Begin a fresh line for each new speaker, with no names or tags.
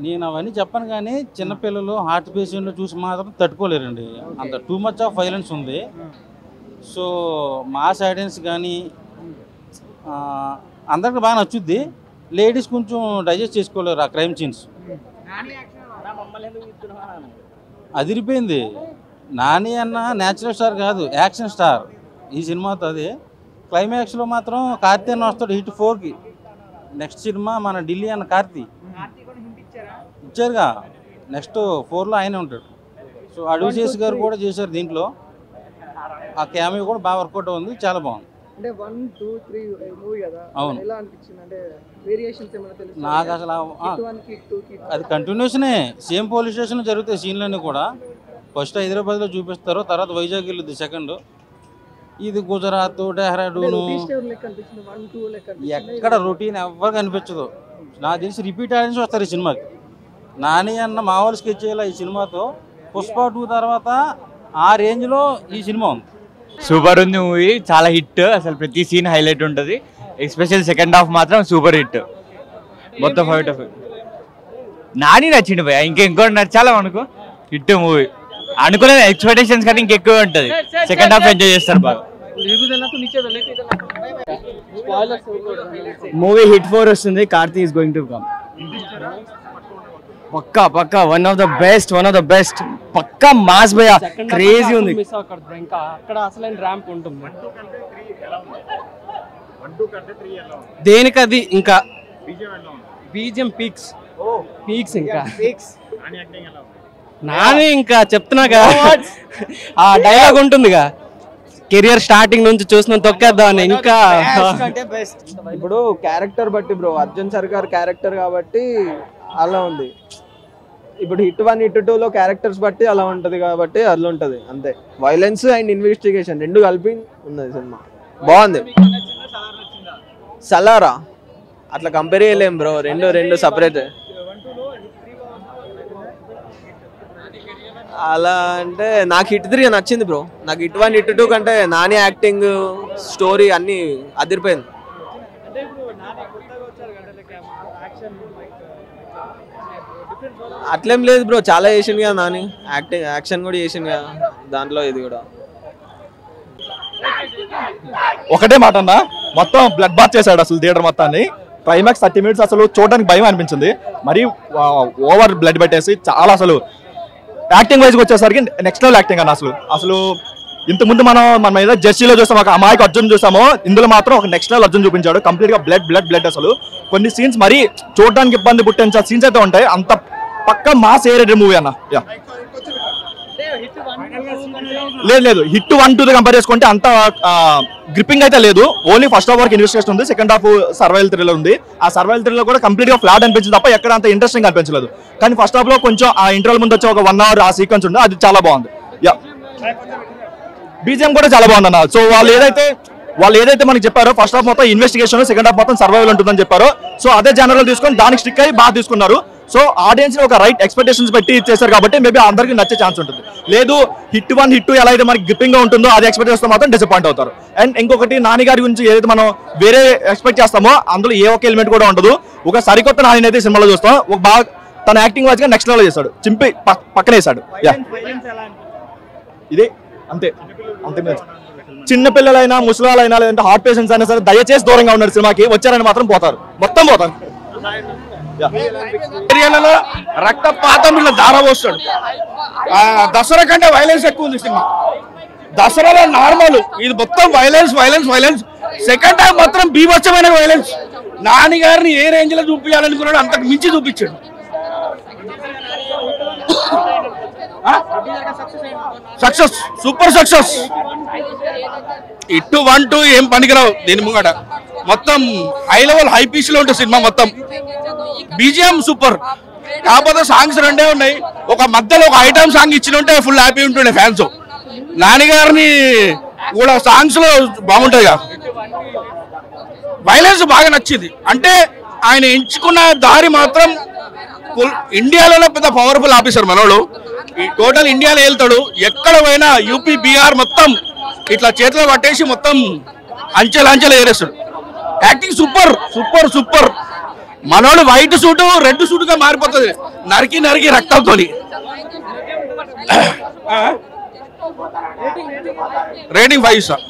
నేను అవన్నీ చెప్పను కానీ చిన్నపిల్లలు హార్ట్ పేషెంట్లు చూసి మాత్రం తట్టుకోలేరండి. అంత టూ మచ్ ఆఫ్ వైలెన్స్ ఉంది. సో మాస్ ఆడియన్స్ కానీ అందరికి బాగా నచ్చుద్ది. లేడీస్ కొంచెం డైజెస్ట్ చేసుకోలేరు ఆ క్రైమ్ సీన్స్. అదిరిపోయింది. నాని అన్న న్యాచురల్ స్టార్ కాదు, యాక్షన్ స్టార్ ఈ సినిమాతో. అది క్లైమాక్స్లో మాత్రం కార్తీ అన్న వస్తాడు హిట్ 4కి. నెక్స్ట్ సినిమా మన ఢిల్లీ అన్న కార్తీ ఇచ్చారుగా, నెక్స్ట్ 4లో ఆయనే ఉంటాడు. సో అడ్వకేట్ గారు కూడా చేశారు దీంట్లో. ఆ క్యామియో కూడా బాగా వర్కౌట్ ఉంది, చాలా బాగుంది. అవును, నాకు అసలు అది కంటిన్యూషనే. సేమ్ పోలీస్ స్టేషన్లో జరుగుతాయి సీన్లన్నీ కూడా. ఫస్ట్ హైదరాబాద్లో చూపిస్తారు, తర్వాత వైజాగ్ వెళ్ళుద్ది సెకండ్. ఇది గుజరాత్, డెహ్రాడూను, ఎక్కడ రొటీన్ ఎవ్వరు కనిపించదు. నాకు తెలిసి రిపీట్ ఆడియన్స్ వస్తారు ఈ సినిమాకి. నాని అన్న మామూలు స్కెచ్ చేయాలి ఈ సినిమాతో. పుష్ప 2 తర్వాత ఆ రేంజ్లో ఈ సినిమా ఉంది.
సూపర్ ఉంది మూవీ, చాలా హిట్. అసలు ప్రతి సీన్ హైలైట్ ఉంటుంది. ఎస్పెషల్ సెకండ్ హాఫ్ మాత్రం సూపర్ హిట్. మొత్తం ఫైట్ ఆఫ్ నాని నచ్చింది భయ. ఇంకోటి నచ్చాలా అనుకో. హిట్ మూవీ అనుకునే ఎక్స్పెక్టేషన్స్ కానీ ఇంకెక్కువ ఉంటుంది. సెకండ్ హాఫ్ ఎంజాయ్ చేస్తారు బాగా.
మూవీ హిట్ 4 వస్తుంది. Karthi is going to come. పక్కా పక్కా వన్ ఆఫ్ ద బెస్ట్ పక్కా మాస్ భయ. క్రేజీ ఉంది.
ఇంకా అక్కడ అసలైన ర్యాంప్ ఉంటుంది దేనికది. ఇంకా బీజిఎం పీక్స్ ఇంకా నాని ఇంకా చెప్తున్నాగా ఆ డైలాగ్ ఉంటుందిగా, కెరియర్ స్టార్టింగ్ నుంచి చూసిన తొక్కేద్దామని. ఇంకా
ఇప్పుడు క్యారెక్టర్ బట్టి బ్రో, అర్జున్ సర్కార్ క్యారెక్టర్ కాబట్టి అలా ఉంది. ఇప్పుడు హిట్ 1 హిట్ 2లో క్యారెక్టర్స్ బట్టి అలా ఉంటది కాబట్టి అట్లా ఉంటది అంతే. వైలెన్స్ అండ్ ఇన్వెస్టిగేషన్ రెండు కలిపి ఉన్నది సినిమా. బాగుంది. సలారా అట్లా కంపేర్ చేయలేం బ్రో, రెండు సపరేట్. అలా అంటే నాకు హిట్ 3 నచ్చింది బ్రో. నాకు హిట్ 1 హిట్ 2 కంటే నాని యాక్టింగ్, స్టోరీ అన్ని అదిరిపోయింది. అట్లేం లేదు బ్రో, చాలా చేసింది కదా నాని. యాక్షన్ కూడా చేసింది కదా దాంట్లో. ఇది కూడా
ఒకటే మాట అన్న, మొత్తం బ్లడ్ బాత్ చేశాడు అసలు థియేటర్ మొత్తాన్ని. క్లైమాక్స్ 30 minutes అసలు చూడడానికి భయం అనిపించింది. మరీ ఓవర్ బ్లడ్ పెట్టేసి చాలా అసలు యాక్టింగ్ వైజ్కి వచ్చేసరికి నెక్స్ట్ లెవెల్ యాక్టింగ్ అన్న. అసలు ఇంతకుముందు మనం ఏదో జెర్సీలో చూస్తాం ఒక అమాయకు అర్జున్ చూసామో, ఇందులో మాత్రం ఒక నెక్స్ట్ లెవెల్ అర్జున్ చూపించాడు. కంప్లీట్గా బ్లడ్ అసలు. కొన్ని సీన్స్ మరీ చూడడానికి ఇబ్బంది పుట్టించే సీన్స్ అయితే ఉంటాయి. అంత పక్కా మాస్ ఏరియడ్ మూవీ అన్న. లేదు హిట్ 1 2 కంపేర్ చేసుకుంటే అంత గ్రిప్పింగ్ అయితే లేదు. ఓన్లీ ఫస్ట్ హాఫ్ వరకు ఇన్వెస్టిగేషన్ ఉంది, సెకండ్ హాఫ్ సర్వైవల్ థ్రిల్లర్ ఉంది. ఆ సర్వైవల్ థ్రిల్లర్ కూడా కంప్లీట్ గా ఫ్లాట్ అనిపించింది తప్ప ఎక్కడ అంత ఇంట్రెస్టింగ్ అనిపించలేదు. కానీ ఫస్ట్ హాఫ్ లో కొంచెం ఆ ఇంటర్వల్ ముందు వచ్చే ఒక 1 hour ఆ సీక్వెన్స్ ఉంది, అది చాలా బాగుంది. బీజిఎం కూడా చాలా బాగుంది అన్న. సో వాళ్ళు ఏదైతే మనకి చెప్పారో ఫస్ట్ హాఫ్ మొత్తం ఇన్వెస్టిగేషన్, సెకండ్ హాఫ్ మొత్తం సర్వైవల్ ఉంటుందని చెప్పారో, సో అదే జనరల్ తీసుకొని దానికి స్టిక్ అయ్యి బాగా తీసుకున్నారు. సో ఆడియన్స్ ఒక రైట్ ఎక్స్పెక్టేషన్స్ పెట్టి చేశారు కాబట్టి మేబీ అందరికీ నచ్చే ఛాన్స్ ఉంటుంది. లేదు హిట్ 1 హిట్ 2 ఎలా అయితే మనకి గ్రిప్పింగ్ గా ఉంటుందో అది ఎక్స్పెక్ట్ చేస్తే మాత్రం డిసప్పాయింట్ అవుతారు. అండ్ ఇంకొకటి నాని గారి గురించి ఏదైతే మనం వేరే ఎక్స్పెక్ట్ చేస్తామో అందులో ఏ ఒక్క ఎలిమెంట్ కూడా ఉండదు. ఒక సరికొత్త నాని అయితే సినిమాలో చూస్తాం. ఒక బాగా తన యాక్టింగ్ వాచ్ గా నెక్స్ట్ లెవెల్ చేశాడు, చింపి పక్కనేసాడు. ఇదే అంతే. చిన్న పిల్లలైనా ముసలాలైనా లేదంటే హార్ట్ పేషెంట్స్ అయినా సరే దయచేసి దూరంగా ఉన్నారు సినిమాకి. వచ్చారని మాత్రం పోతారు, మొత్తం పోతారు.
రక్తపాతం ఇలా దారపోస్తాడు. దసరా కంటే వైలెన్స్ ఎక్కువ ఉంది సినిమా. దసరాలో నార్మల్, ఇది మొత్తం వైలెన్స్. సెకండ్ హాఫ్ మాత్రం బీభత్సమైన వైలెన్స్. నాని గారిని ఏ రేంజ్ లో చూపించాలనుకున్నాడు అంతకు మించి చూపించాడు. Success, super success. ఇటు 1 2 ఏం పనికిరావు దీని ముంగట. మొత్తం హై లెవెల్ హై పీస్ లో ఉంటుంది సినిమా మొత్తం. BGM super. కాకపోతే సాంగ్స్ రెండే ఉన్నాయి. ఒక మధ్యలో ఒక ఐటమ్ సాంగ్ ఇచ్చి ఉంటే ఫుల్ హ్యాపీ ఉంటుండే ఫ్యాన్స్. నాని గారిని కూడా సాంగ్స్ లో బాగుంటాయి కదా. వైలెన్స్ బాగా నచ్చింది. అంటే ఆయన ఎంచుకున్న దారి మాత్రం ఇండియాలోనే పెద్ద పవర్ఫుల్ ఆఫీసర్ మనోడు. ఈ టోటల్ ఇండియాలో వెళ్తాడు. ఎక్కడ పోయినా యూపీ బీహార్ మొత్తం ఇట్లా చేతిలో పట్టేసి మొత్తం అంచెలు ఏరేస్తాడు. Acting super. మనోడు వైట్ సూటు రెడ్ సూటుగా మారిపోతుంది, నరికి నరికి రక్తంతో. Rating 5 star.